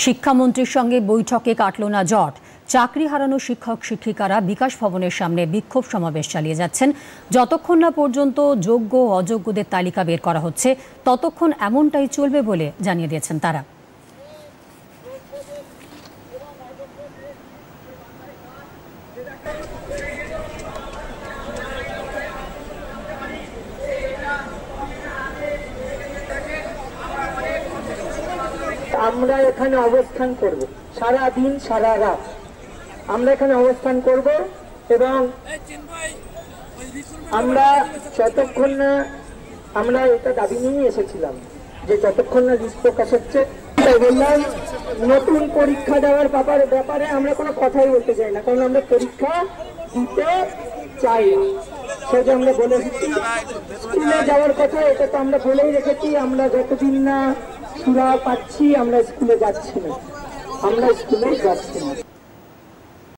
শিক্ষামন্ত্রীর সঙ্গে বৈঠকে কাটল না জট। চাকরি হারানো শিক্ষক শিক্ষিকারা বিকাশ ভবনের সামনে বিক্ষোভ সমাবেশ চালিয়ে যাচ্ছেন। যতক্ষণ না পর্যন্ত যোগ্য অযোগ্যদের তালিকা বের করা হচ্ছে ততক্ষণ এমনটাই চলবে বলে জানিয়ে দিয়েছেন তারা। আমরা এখানে অবস্থান করব, সারা দিন সারা রাত আমরা এখানে অবস্থান করব এবং আমরা যতক্ষণ না আমরা এটা দাবি নিয়ে এসেছিলাম যে যতক্ষণ না লিস্ট প্রকাশ হচ্ছে, বললাম নতুন পরীক্ষা দেওয়ার ব্যাপারে আমরা কোনো কথাই বলতে চাই না, কারণ আমরা পরীক্ষা দিতে চাই না। সেটা আমরা বলে এসেছি। স্কুলে যাওয়ার কথা এটা তো আমরা বলেই রেখেছি, আমরা যতদিন না সুরা পাচ্ছি আমরা স্কুলে যাচ্ছি না।